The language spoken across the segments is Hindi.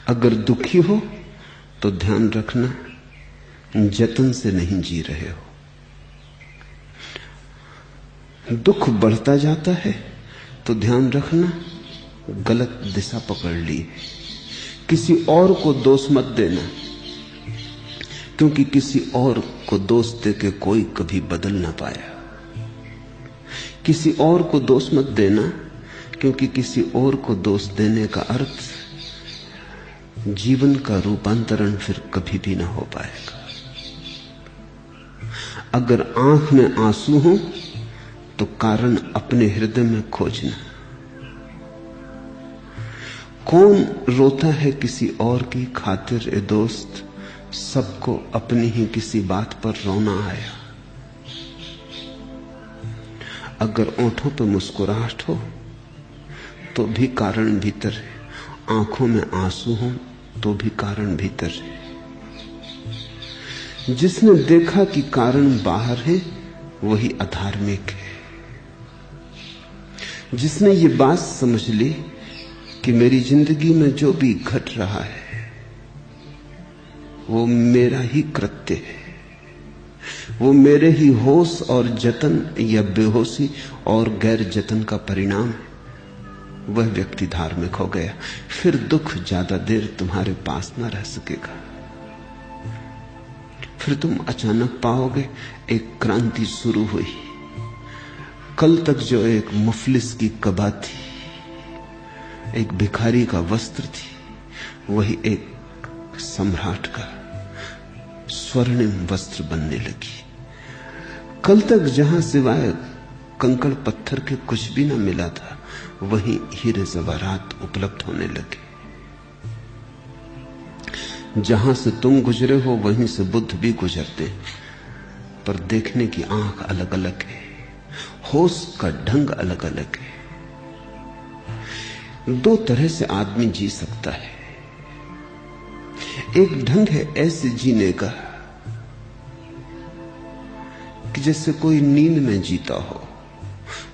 अगर दुखी हो तो ध्यान रखना जतन से नहीं जी रहे हो। दुख बढ़ता जाता है तो ध्यान रखना गलत दिशा पकड़ ली है। किसी और को दोष मत देना, क्योंकि किसी और को दोष देके कोई कभी बदल ना पाया। किसी और को दोष मत देना, क्योंकि किसी और को दोष देने का अर्थ जीवन का रूपांतरण फिर कभी भी ना हो पाएगा। अगर आंख में आंसू हो तो कारण अपने हृदय में खोजना। कौन रोता है किसी और की खातिर ए दोस्त, सबको अपनी ही किसी बात पर रोना आया। अगर ओंठों पर मुस्कुराहट हो तो भी कारण भीतर है, आंखों में आंसू हो तो भी कारण भीतर है। जिसने देखा कि कारण बाहर है वही अधार्मिक है। जिसने ये बात समझ ली कि मेरी जिंदगी में जो भी घट रहा है वो मेरा ही कृत्य है, वो मेरे ही होश और जतन या बेहोशी और गैर जतन का परिणाम है, वह व्यक्ति धार्मिक हो गया। फिर दुख ज्यादा देर तुम्हारे पास न रह सकेगा। फिर तुम अचानक पाओगे एक क्रांति शुरू हुई। कल तक जो एक मुफलिस की कबा थी, एक भिखारी का वस्त्र थी, वही एक सम्राट का स्वर्णिम वस्त्र बनने लगी। कल तक जहां सिवाय कंकड़ पत्थर के कुछ भी न मिला था, वहीं हीरे जवाहरात उपलब्ध होने लगे। जहां से तुम गुजरे हो वहीं से बुद्ध भी गुजरते हैं, पर देखने की आंख अलग अलग है, होश का ढंग अलग अलग है। दो तरह से आदमी जी सकता है। एक ढंग है ऐसे जीने का कि जैसे कोई नींद में जीता हो,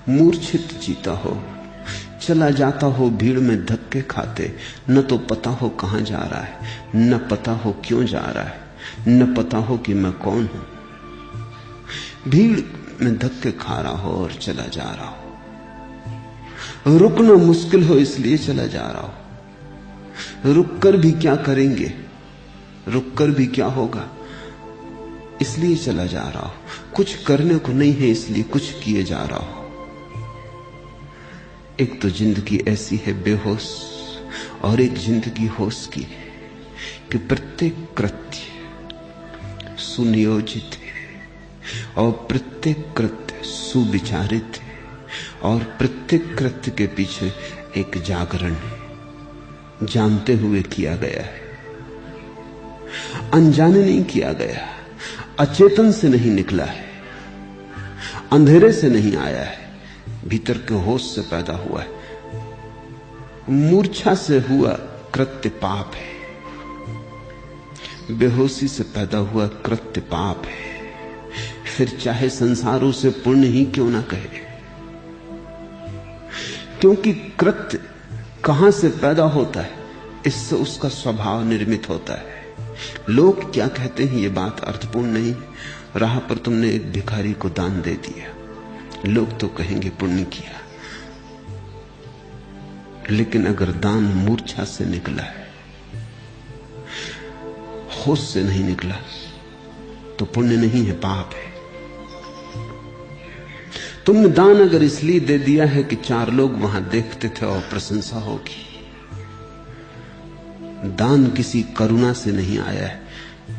मूर्छित जीता हो, चला जाता हो भीड़ में धक्के खाते, न तो पता हो कहां जा रहा है, न पता हो क्यों जा रहा है, न पता हो कि मैं कौन हूं। भीड़ में धक्के खा रहा हो और चला जा रहा हो, रुकना मुश्किल हो इसलिए चला जा रहा हो। रुककर भी क्या करेंगे, रुककर भी क्या होगा, इसलिए चला जा रहा हो। कुछ करने को नहीं है इसलिए कुछ किए जा रहा हो। एक तो जिंदगी ऐसी है बेहोश, और एक जिंदगी होश की है कि प्रत्येक कृत्य सुनियोजित है और प्रत्येक कृत्य सुविचारित है और प्रत्येक कृत्य के पीछे एक जागरण है, जानते हुए किया गया है, अनजाने नहीं किया गया, अचेतन से नहीं निकला है, अंधेरे से नहीं आया है, भीतर के होश से पैदा हुआ है। मूर्छा से हुआ कृत्य पाप है, बेहोशी से पैदा हुआ कृत्य पाप है। फिर चाहे संसार उसे पुण्य ही क्यों ना कहे, क्योंकि कृत्य कहां से पैदा होता है, इससे उसका स्वभाव निर्मित होता है। लोग क्या कहते हैं ये बात अर्थपूर्ण नहीं है। राह पर तुमने एक भिखारी को दान दे दिया, लोग तो कहेंगे पुण्य किया, लेकिन अगर दान मूर्छा से निकला है, होश से नहीं निकला, तो पुण्य नहीं है, पाप है। तुमने दान अगर इसलिए दे दिया है कि 4 लोग वहां देखते थे और प्रशंसा होगी, दान किसी करुणा से नहीं आया है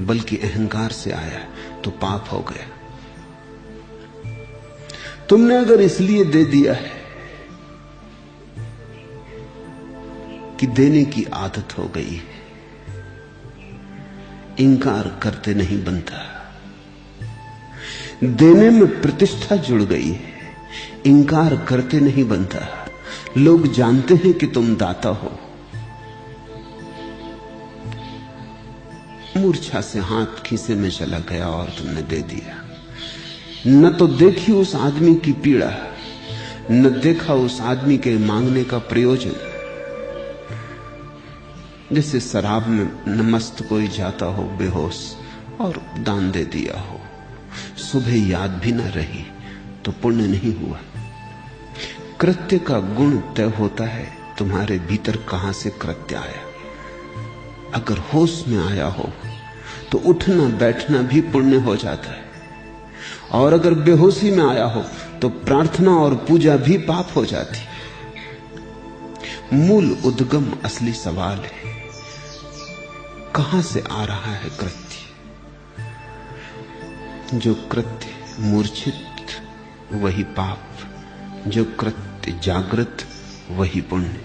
बल्कि अहंकार से आया है, तो पाप हो गया। तुमने अगर इसलिए दे दिया है कि देने की आदत हो गई है, इनकार करते नहीं बनता, देने में प्रतिष्ठा जुड़ गई है, इनकार करते नहीं बनता। लोग जानते हैं कि तुम दाता हो, मूर्छा से हाथ खीसे में चला गया और तुमने दे दिया। न तो देखी उस आदमी की पीड़ा, न देखा उस आदमी के मांगने का प्रयोजन। जैसे शराब में मस्त कोई जाता हो बेहोश और दान दे दिया हो, सुबह याद भी न रही तो पुण्य नहीं हुआ। कृत्य का गुण तय होता है तुम्हारे भीतर कहां से कृत्य आया। अगर होश में आया हो तो उठना बैठना भी पुण्य हो जाता है, और अगर बेहोशी में आया हो तो प्रार्थना और पूजा भी पाप हो जाती। मूल उद्गम असली सवाल है, कहां से आ रहा है कृत्य? जो कृत्य मूर्छित वही पाप, जो कृत्य जागृत वही पुण्य।